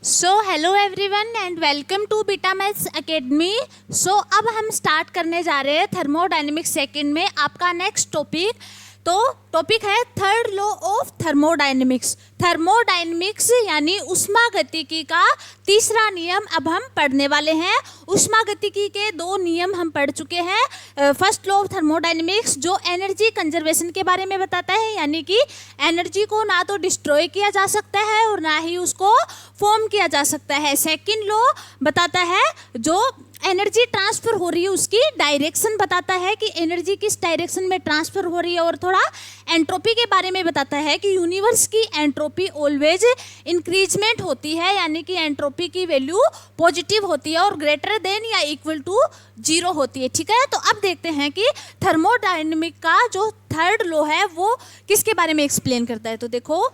So hello everyone and welcome to Beta Maths Academy. So अब हम start करने जा रहे हैं थर्मोडायनेमिक्स सेकंड में आपका नेक्स्ट टॉपिक। तो टॉपिक है third law of thermodynamics. Thermodynamics यानी ऊष्मागतिकी का तीसरा नियम अब हम पढ़ने वाले हैं। ऊष्मागतिकी के दो नियम हम पढ़ चुके हैं। फर्स्ट लॉ ऑफ थर्मोडायनेमिक्स जो एनर्जी कंजर्वेशन के बारे में बताता है, यानी कि एनर्जी को ना तो डिस्ट्रॉय किया जा सकता है और ना ही उसको फॉर्म किया जा सकता है। सेकंड लॉ बताता है जो एनर्जी ट्रांसफर हो रही है उसकी डायरेक्शन बताता है कि एनर्जी किस डायरेक्शन में ट्रांसफर हो रही है, और थोड़ा एंट्रोपी के बारे में बताता है कि यूनिवर्स की एंट्रोपी ऑलवेज इंक्रीजमेंट होती है, यानी कि एंट्रोपी की वैल्यू पॉजिटिव होती है और ग्रेटर देन या इक्वल टू 0 होती है। ठीक है, तो अब देखते हैं कि थर्मोडायनेमिक का जो थर्ड लॉ है वो किसके बारे में एक्सप्लेन करता है। तो देखो,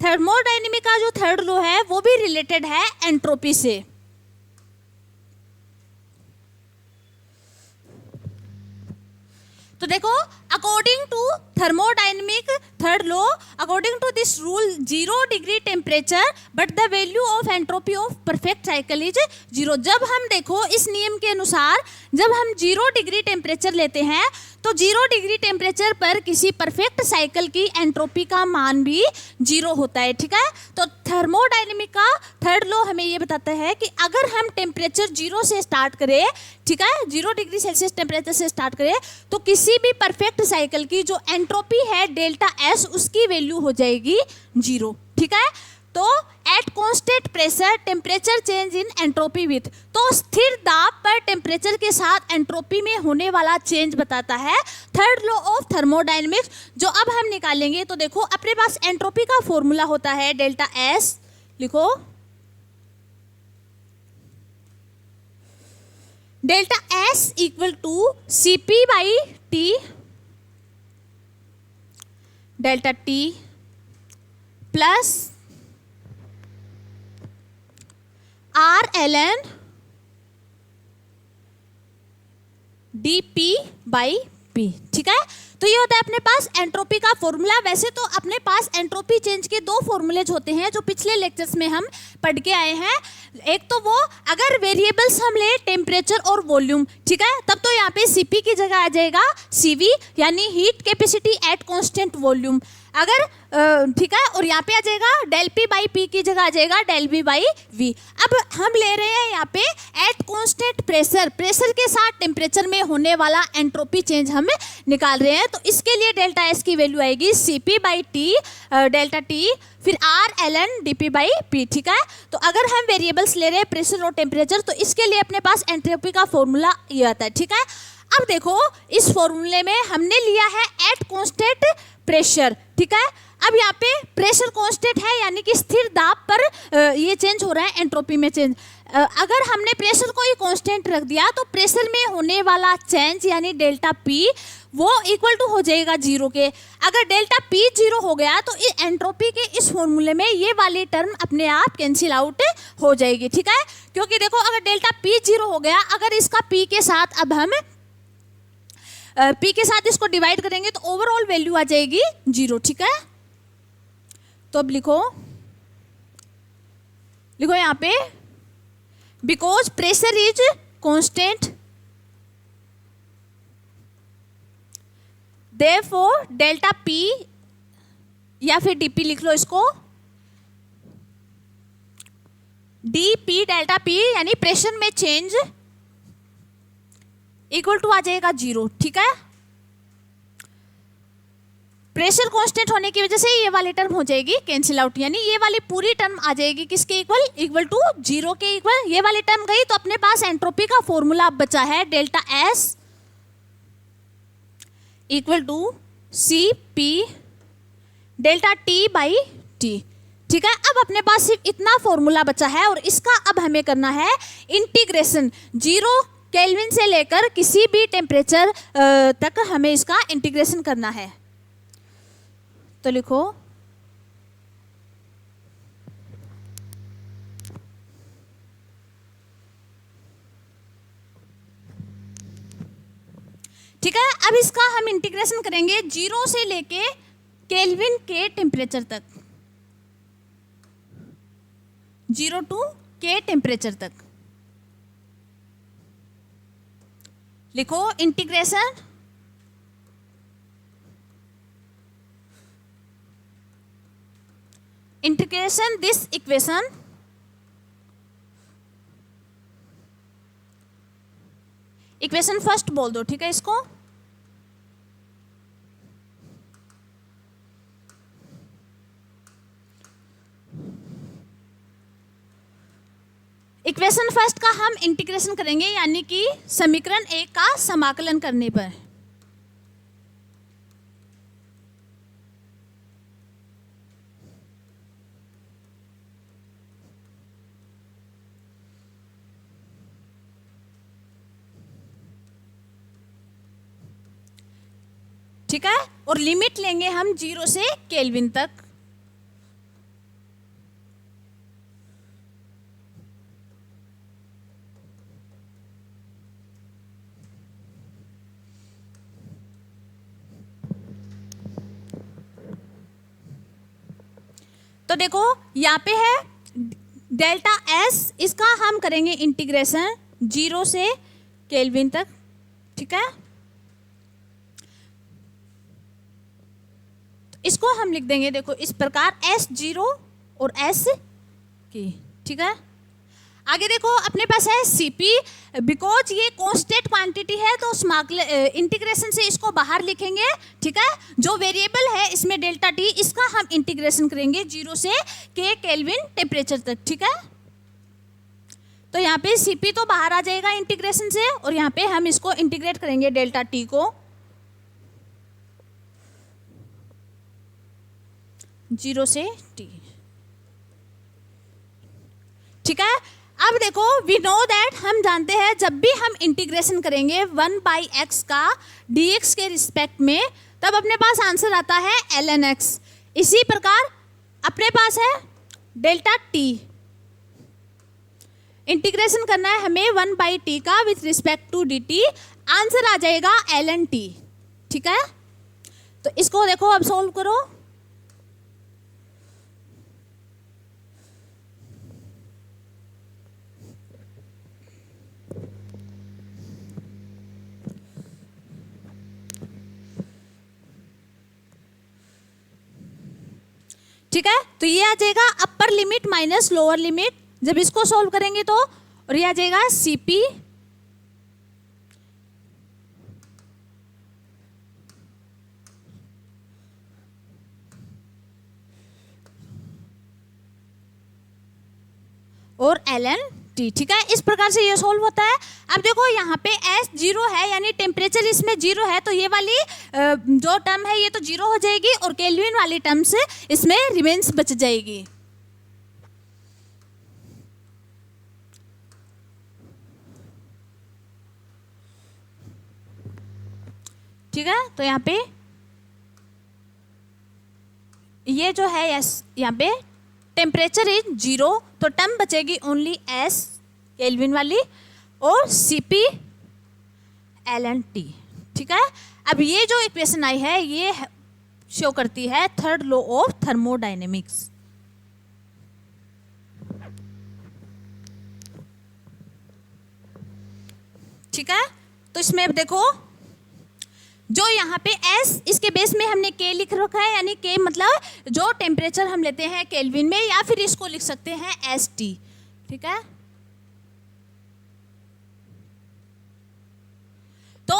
थर्मोडायनेमिक का जो थर्ड लॉ है वो भी रिलेटेड है एंट्रोपी से। तो देखो, according to thermodynamic third law, according to this rule 0 degree temperature but the value of entropy of perfect cycle is 0। जब हम देखो इस नियम के अनुसार जब हम 0 डिग्री टेम्परेचर लेते हैं तो 0 डिग्री टेम्परेचर पर किसी परफेक्ट साइकिल की एंट्रोपी का मान भी 0 होता है। ठीक है, तो थर्मोडायनेमिक का थर्ड लॉ हमें ये बताता है कि अगर हम टेम्परेचर 0 से स्टार्ट करें, ठीक है, 0 डिग्री सेल्सियस टेम्परेचर से स्टार्ट करें, तो किसी भी परफेक्ट साइकिल की जो एंट्रोपी है डेल्टा एस उसकी वैल्यू हो जाएगी 0। ठीक है, तो at constant pressure temperature change in entropy with, तो स्थिर दाब पर टेम्परेचर के साथ एंट्रोपी में होने वाला चेंज बताता है थर्ड लॉ ऑफ थर्मोडायनेमिक्स, जो अब हम निकालेंगे। तो देखो, अपने पास एंट्रोपी का फॉर्मूला होता है डेल्टा एस, लिखो delta S equal to Cp by T, delta T plus R L N D P by P. ठीक है, तो ये होता है अपने पास एंट्रोपी का फॉर्मूला। वैसे तो अपने पास एंट्रोपी चेंज के दो फॉर्मूलेज होते हैं जो पिछले लेक्चर्स में हम पढ़ के आए हैं। एक तो वो अगर वेरिएबल्स हम ले टेम्परेचर और वॉल्यूम, ठीक है, तब तो यहाँ पे Cp की जगह आ जाएगा Cv यानी heat capacity at constant volume. अगर ठीक है, और यहाँ पे आ जाएगा डेल P बाई P की जगह आ जाएगा डेल V बाई V। अब हम ले रहे हैं यहाँ पे एट कांस्टेंट प्रेशर, प्रेशर के साथ टेम्परेचर में होने वाला एंट्रोपी चेंज हम निकाल रहे हैं। तो इसके लिए डेल्टा एस की वैल्यू आएगी Cp by T delta T, फिर R L N D P by P. ठीक है, तो अगर हम वेरिएबल्स ले रहे हैं प्रेशर और टेम्परेचर, तो इसके लिए अपने पास एंट्रोपी का फॉर्मूला ये आता है। ठीक है, अब देखो इस फॉर्मूले में हमने लिया है एट कांस्टेंट प्रेशर। ठीक है, अब यहाँ पे प्रेशर कांस्टेंट है यानी कि स्थिर दाब पर ये चेंज हो रहा है एंट्रोपी में चेंज। अगर हमने प्रेशर को ही कांस्टेंट रख दिया तो प्रेशर में होने वाला चेंज यानी डेल्टा पी वो इक्वल टू हो जाएगा 0 के। अगर डेल्टा पी 0 हो गया तो एंट्रोपी के इस फॉर्मूले में ये वाली टर्म अपने आप कैंसिल आउट हो जाएगी। ठीक है, क्योंकि देखो अगर डेल्टा पी 0 हो गया, अगर इसका पी के साथ अब हम पी के साथ इसको डिवाइड करेंगे तो ओवरऑल वैल्यू आ जाएगी 0। ठीक है, तो अब लिखो यहाँ पे because pressure is constant therefore delta P या फिर डीपी लिख लो इसको, डीपी डेल्टा पी यानी प्रेशर में चेंज इक्वल टू आ जाएगा 0। ठीक है, प्रेशर कांस्टेंट होने की वजह से ये वाली टर्म हो जाएगी कैंसिल आउट, यानी ये वाली पूरी टर्म आ जाएगी किसके इक्वल टू 0 के इक्वल। ये वाली टर्म गई तो अपने पास एंट्रोपी का फॉर्मूला अब बचा है delta S equal to Cp delta T by T. ठीक है, अब अपने पास सिर्फ इतना फॉर्मूला बचा है और इसका अब हमें करना है इंटीग्रेशन। 0 केल्विन से लेकर किसी भी टेम्परेचर तक हमें इसका इंटीग्रेशन करना है। तो लिखो ठीक है, अब इसका हम इंटीग्रेशन करेंगे 0 से लेके केल्विन के टेम्परेचर तक। 0 टू K टेम्परेचर तक। लिखो इंटीग्रेशन दिस इक्वेशन फर्स्ट बोल दो, ठीक है इसको। इक्वेशन फर्स्ट का हम इंटीग्रेशन करेंगे, यानी कि समीकरण 1 का समाकलन करने पर। ठीक है, और लिमिट लेंगे हम 0 से केल्विन तक। तो देखो यहाँ पे है डेल्टा एस, इसका हम करेंगे इंटीग्रेशन 0 से केल्विन तक। ठीक है, तो इसको हम लिख देंगे देखो इस प्रकार S0 और S की। ठीक है, आगे देखो अपने पास है Cp, बिकॉज ये कांस्टेंट क्वांटिटी है तो इंटीग्रेशन से इसको बाहर लिखेंगे। ठीक है, जो वेरिएबल है इसमें डेल्टा टी, इसका हम इंटीग्रेशन करेंगे 0 से K केल्विन टेम्परेचर तक। ठीक है, तो यहाँ पे Cp तो बाहर आ जाएगा इंटीग्रेशन से, और यहाँ पे हम इसको इंटीग्रेट करेंगे डेल्टा टी को 0 से T। ठीक है, अब देखो वी नो दैट, हम जानते हैं जब भी हम इंटीग्रेशन करेंगे 1/x का dx के रिस्पेक्ट में, तब अपने पास आंसर आता है ln x। इसी प्रकार अपने पास है डेल्टा t, इंटीग्रेशन करना है हमें 1/t का with respect to dt, answer आ जाएगा ln t। ठीक है, तो इसको देखो अब सॉल्व करो। ठीक है, तो ये आ जाएगा upper limit minus lower limit, जब इसको सॉल्व करेंगे तो, और ये आ जाएगा Cp और ln t। ठीक है, इस प्रकार से ये सॉल्व होता है। अब देखो यहाँ पे S0 है, यानी टेम्परेचर इसमें 0 है, तो ये वाली जो टर्म है ये तो 0 हो जाएगी, और केल्विन वाली टर्म से इसमें रिमेन्स बच जाएगी। ठीक है, तो यहाँ पे ये जो है यहाँ पे टेम्परेचर इज 0, तो टर्म बचेगी ओनली S केल्विन वाली और Cp ln t। ठीक है, अब ये जो इक्वेशन आई है ये शो करती है थर्ड लॉ ऑफ थर्मोडायनेमिक्स। ठीक है, तो इसमें अब देखो जो यहाँ पे S, इसके बेस में हमने K लिख रखा है, यानी K मतलब जो टेम्परेचर हम लेते हैं केल्विन में, या फिर इसको लिख सकते हैं ST। ठीक है, तो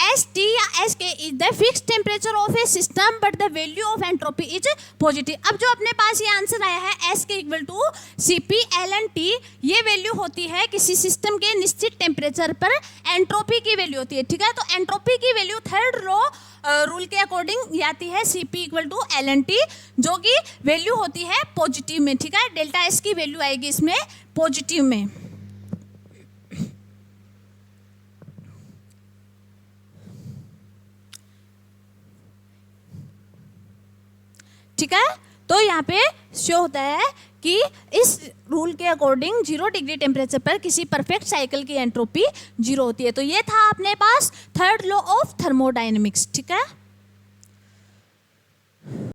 ST या SK is the fixed temperature of A system but the value of entropy is positive. अब जो अपने पास ये आंसर आया है S के equal to Cp ln t, ये वैल्यू होती है किसी सिस्टम के निश्चित टेम्परेचर पर एंट्रोपी की वैल्यू होती है। ठीक है, तो एंट्रोपी की वैल्यू थर्ड लॉ रूल के अकॉर्डिंग आती है Cp equal to ln t, जो कि वैल्यू होती है पॉजिटिव में। ठीक है, डेल्टा S की वैल्यू आएगी इसमें पॉजिटिव में। ठीक है, तो यहाँ पे शो होता है कि इस रूल के अकॉर्डिंग 0 डिग्री टेम्परेचर पर किसी परफेक्ट साइकिल की एंट्रोपी 0 होती है। तो ये था अपने पास थर्ड लॉ ऑफ थर्मोडायनेमिक्स। ठीक है।